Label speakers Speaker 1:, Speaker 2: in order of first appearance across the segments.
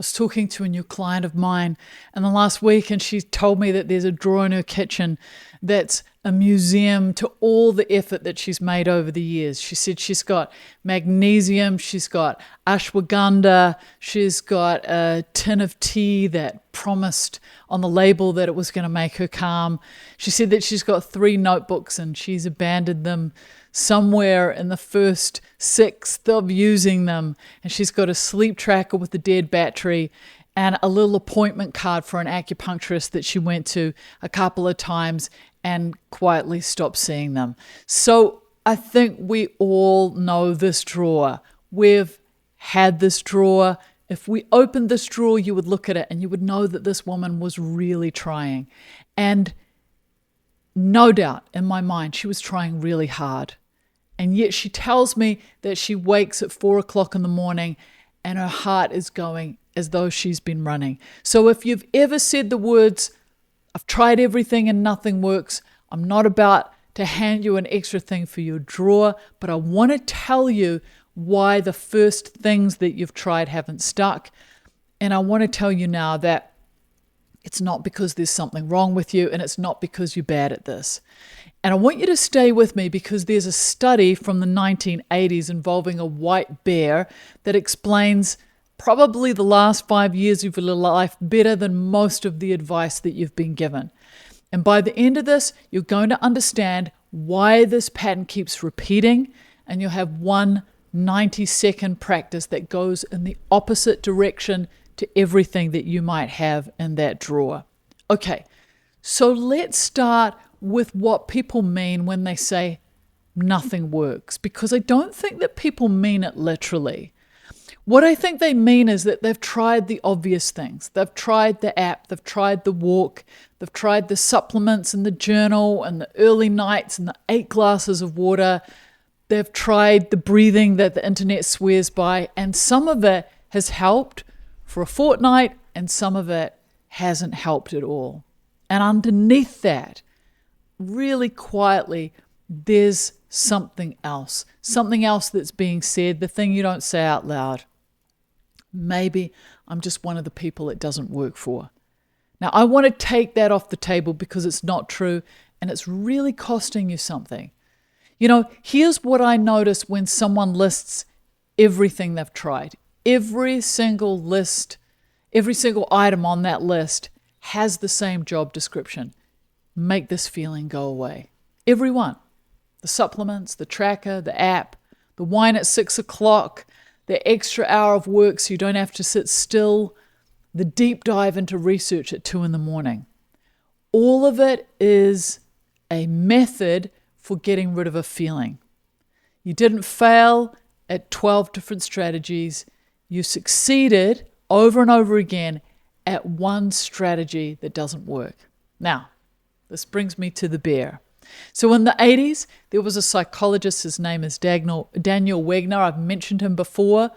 Speaker 1: was talking to a new client of mine in the last week, and she told me that there's a drawer in her kitchen that's a museum to all the effort that she's made over the years. She said she's got magnesium, she's got ashwagandha, she's got a tin of tea that promised on the label that it was going to make her calm. She said that she's got 3 notebooks and she's abandoned them somewhere in the first 6th of using them. And she's got a sleep tracker with a dead battery and a little appointment card for an acupuncturist that she went to a couple of times and quietly stopped seeing them. So I think we all know this drawer. We've had this drawer. If we opened this drawer, you would look at it and you would know that this woman was really trying. And no doubt in my mind, she was trying really hard. And yet she tells me that she wakes at 4 o'clock in the morning and her heart is going as though she's been running. So if you've ever said the words, I've tried everything and nothing works, I'm not about to hand you an extra thing for your drawer, but I want to tell you why the first things that you've tried haven't stuck. And I want to tell you now that it's not because there's something wrong with you, and it's not because you're bad at this. And I want you to stay with me because there's a study from the 1980s involving a white bear that explains probably the last 5 years of your life better than most of the advice that you've been given. And by the end of this, you're going to understand why this pattern keeps repeating, and you'll have one 90-second practice that goes in the opposite direction to everything that you might have in that drawer. Okay, so let's start with what people mean when they say nothing works, because I don't think that people mean it literally. What I think they mean is that they've tried the obvious things. They've tried the app, they've tried the walk, they've tried the supplements and the journal and the early nights and the 8 glasses of water. They've tried the breathing that the internet swears by, and some of it has helped for a fortnight and some of it hasn't helped at all. And underneath that, really quietly, there's something else that's being said, the thing you don't say out loud. Maybe I'm just one of the people it doesn't work for. Now, I want to take that off the table because it's not true and it's really costing you something. You know, here's what I notice when someone lists everything they've tried. Every single item on that list has the same job description. Make this feeling go away. Every one. The supplements, the tracker, the app, the wine at 6 o'clock, the extra hour of work so you don't have to sit still, the deep dive into research at 2 a.m. All of it is a method for getting rid of a feeling. You didn't fail at 12 different strategies. You succeeded over and over again at one strategy that doesn't work. Now, this brings me to the bear. So in the 80s, there was a psychologist, his name is Daniel Wegner. I've mentioned him before.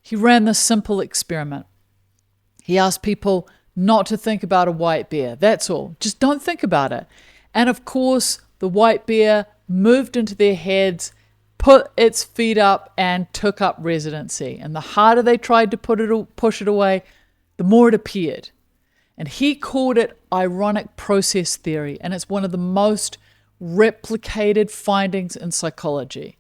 Speaker 1: He ran this simple experiment. He asked people not to think about a white bear. That's all. Just don't think about it. And of course, the white bear moved into their heads, put its feet up, and took up residency. And the harder they tried to push it away, the more it appeared. And he called it ironic process theory, and it's one of the most replicated findings in psychology.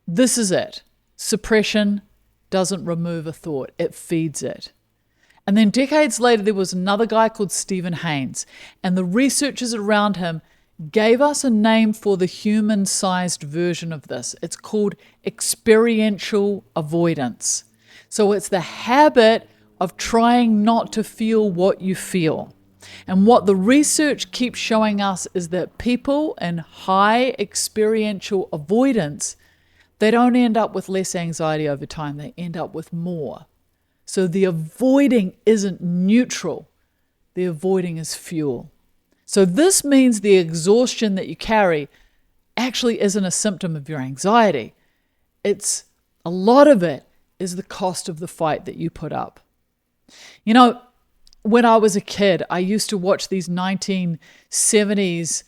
Speaker 1: This is it. Suppression doesn't remove a thought, it feeds it. And then decades later, there was another guy called Stephen Haynes, and the researchers around him gave us a name for the human-sized version of this. It's called experiential avoidance. So it's the habit of trying not to feel what you feel. And what the research keeps showing us is that people in high experiential avoidance, they don't end up with less anxiety over time, they end up with more. So the avoiding isn't neutral, the avoiding is fuel. So this means the exhaustion that you carry actually isn't a symptom of your anxiety. It's a lot of it is the cost of the fight that you put up. You know, when I was a kid, I used to watch these 1970s, 1980s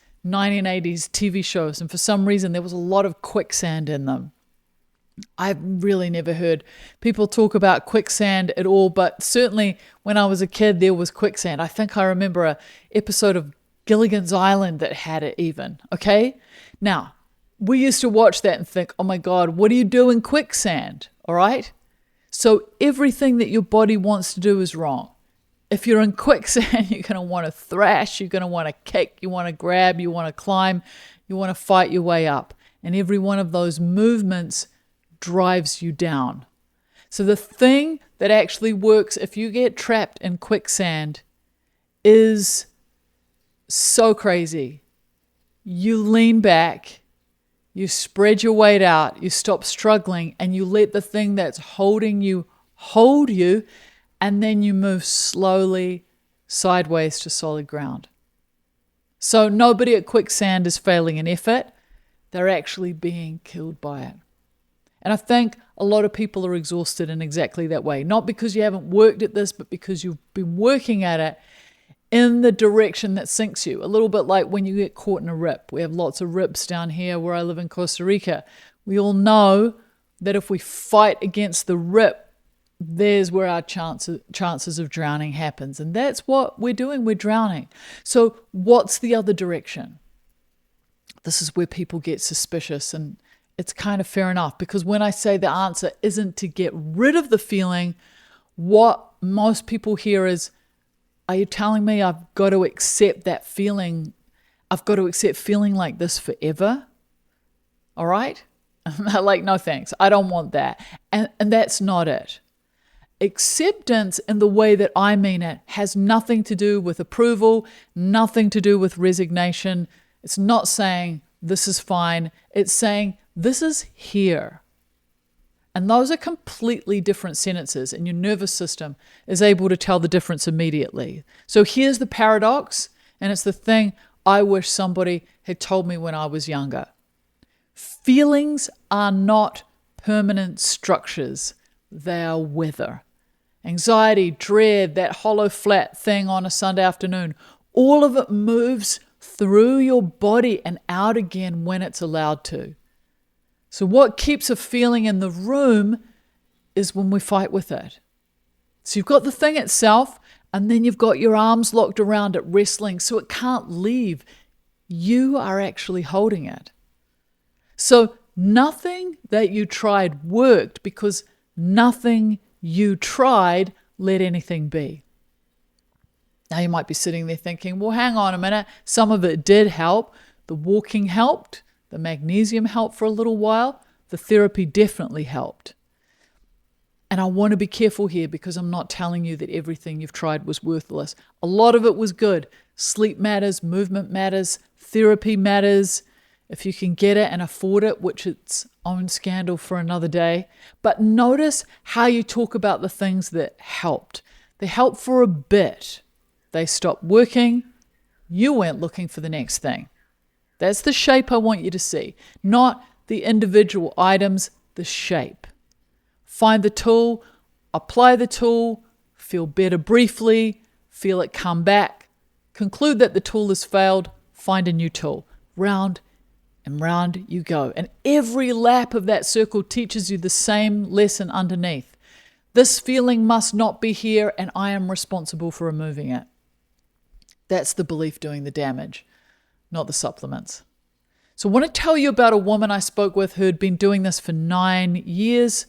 Speaker 1: TV shows, and for some reason there was a lot of quicksand in them. I've really never heard people talk about quicksand at all, but certainly when I was a kid, there was quicksand. I think I remember a episode of Gilligan's Island that had it even, okay? Now, we used to watch that and think, oh my God, what do you do in quicksand, all right? So everything that your body wants to do is wrong. If you're in quicksand, you're going to want to thrash, you're going to want to kick, you want to grab, you want to climb, you want to fight your way up. And every one of those movements drives you down. So the thing that actually works if you get trapped in quicksand is so crazy. You lean back, you spread your weight out, you stop struggling, and you let the thing that's holding you hold you, and then you move slowly sideways to solid ground. So nobody at quicksand is failing in effort. They're actually being killed by it. And I think a lot of people are exhausted in exactly that way. Not because you haven't worked at this, but because you've been working at it in the direction that sinks you. A little bit like when you get caught in a rip. We have lots of rips down here where I live in Costa Rica. We all know that if we fight against the rip, there's where our chances of drowning happens. And that's what we're doing. We're drowning. So what's the other direction? This is where people get suspicious, and it's kind of fair enough, because when I say the answer isn't to get rid of the feeling, what most people hear is, are you telling me I've got to accept that feeling? I've got to accept feeling like this forever? All right? They're like, no thanks. I don't want that. And that's not it. Acceptance in the way that I mean it has nothing to do with approval, nothing to do with resignation. It's not saying this is fine. It's saying this is here. And those are completely different sentences, and your nervous system is able to tell the difference immediately. So here's the paradox, and it's the thing I wish somebody had told me when I was younger. Feelings are not permanent structures. They are weather. Anxiety, dread, that hollow flat thing on a Sunday afternoon, all of it moves through your body and out again when it's allowed to. So what keeps a feeling in the room is when we fight with it. So you've got the thing itself, and then you've got your arms locked around it, wrestling, so it can't leave. You are actually holding it. So nothing that you tried worked, because nothing you tried let anything be. Now you might be sitting there thinking, well, hang on a minute. Some of it did help. The walking helped. The magnesium helped for a little while. The therapy definitely helped. And I want to be careful here, because I'm not telling you that everything you've tried was worthless. A lot of it was good. Sleep matters, movement matters, therapy matters. If you can get it and afford it, which its own scandal for another day. But notice how you talk about the things that helped. They helped for a bit. They stopped working. You went looking for the next thing. That's the shape I want you to see, not the individual items, the shape. Find the tool, apply the tool, feel better briefly, feel it come back, conclude that the tool has failed, find a new tool. Round and round you go. And every lap of that circle teaches you the same lesson underneath. This feeling must not be here, and I am responsible for removing it. That's the belief doing the damage, not the supplements. So I want to tell you about a woman I spoke with who had been doing this for 9 years.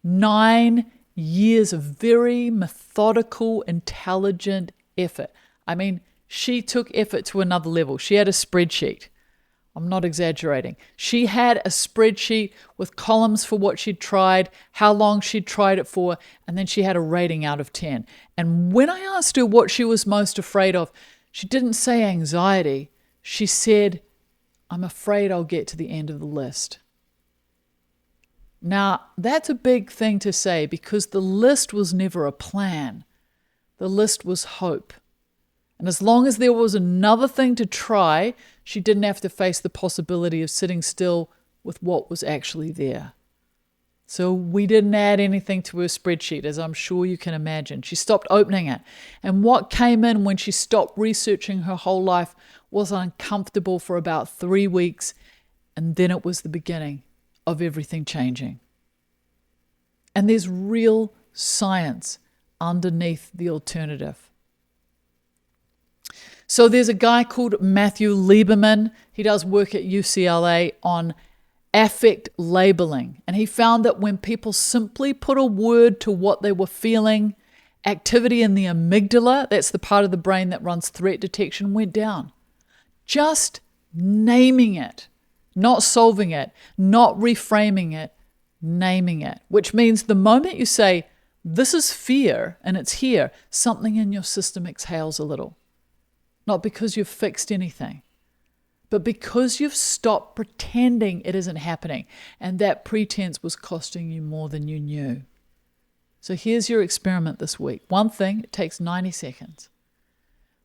Speaker 1: 9 years of very methodical, intelligent effort. I mean, she took effort to another level. She had a spreadsheet. I'm not exaggerating. She had a spreadsheet with columns for what she'd tried, how long she'd tried it for, and then she had a rating out of 10. And when I asked her what she was most afraid of, she didn't say anxiety. She said, I'm afraid I'll get to the end of the list. Now, that's a big thing to say, because the list was never a plan. The list was hope. And as long as there was another thing to try, she didn't have to face the possibility of sitting still with what was actually there. So we didn't add anything to her spreadsheet, as I'm sure you can imagine. She stopped opening it. And what came in when she stopped researching her whole life was uncomfortable for about 3 weeks. And then it was the beginning of everything changing. And there's real science underneath the alternative. So there's a guy called Matthew Lieberman. He does work at UCLA on affect labeling. And he found that when people simply put a word to what they were feeling, activity in the amygdala, that's the part of the brain that runs threat detection, went down. Just naming it, not solving it, not reframing it, naming it, which means the moment you say, this is fear and it's here, something in your system exhales a little. Not because you've fixed anything, but because you've stopped pretending it isn't happening, and that pretense was costing you more than you knew. So here's your experiment this week. One thing, it takes 90 seconds.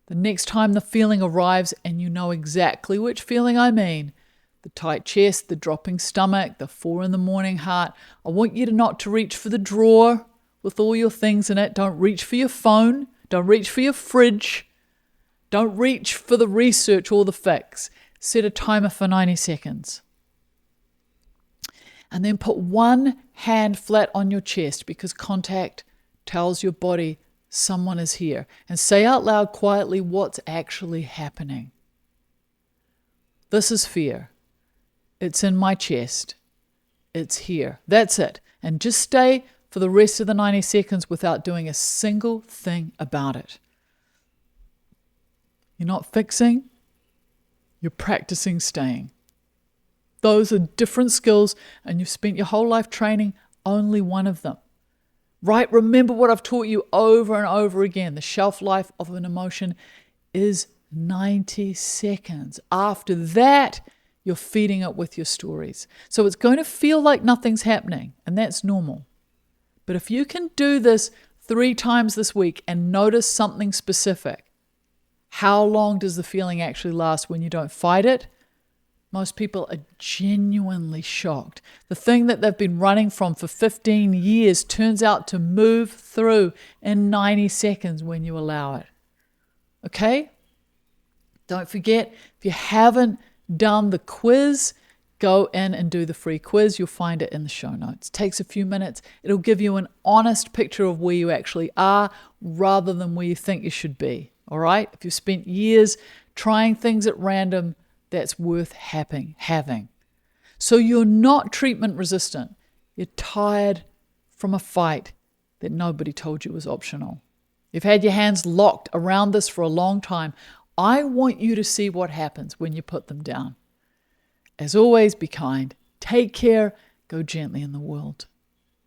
Speaker 1: The next time the feeling arrives, and you know exactly which feeling I mean, the tight chest, the dropping stomach, the 4 a.m. heart, I want you not to reach for the drawer with all your things in it. Don't reach for your phone. Don't reach for your fridge. Don't reach for the research or the fix. Set a timer for 90 seconds. And then put one hand flat on your chest, because contact tells your body someone is here. And say out loud quietly what's actually happening. This is fear. It's in my chest. It's here. That's it. And just stay for the rest of the 90 seconds without doing a single thing about it. You're not fixing, you're practicing staying. Those are different skills, and you've spent your whole life training only one of them. Right? Remember what I've taught you over and over again. The shelf life of an emotion is 90 seconds. After that, you're feeding it with your stories. So it's going to feel like nothing's happening, and that's normal. But if you can do this 3 times this week and notice something specific, how long does the feeling actually last when you don't fight it? Most people are genuinely shocked. The thing that they've been running from for 15 years turns out to move through in 90 seconds when you allow it. Okay? Don't forget, if you haven't done the quiz, go in and do the free quiz. You'll find it in the show notes. It takes a few minutes. It'll give you an honest picture of where you actually are rather than where you think you should be. All right? If you've spent years trying things at random, that's worth having. So you're not treatment resistant. You're tired from a fight that nobody told you was optional. You've had your hands locked around this for a long time. I want you to see what happens when you put them down. As always, be kind. Take care. Go gently in the world.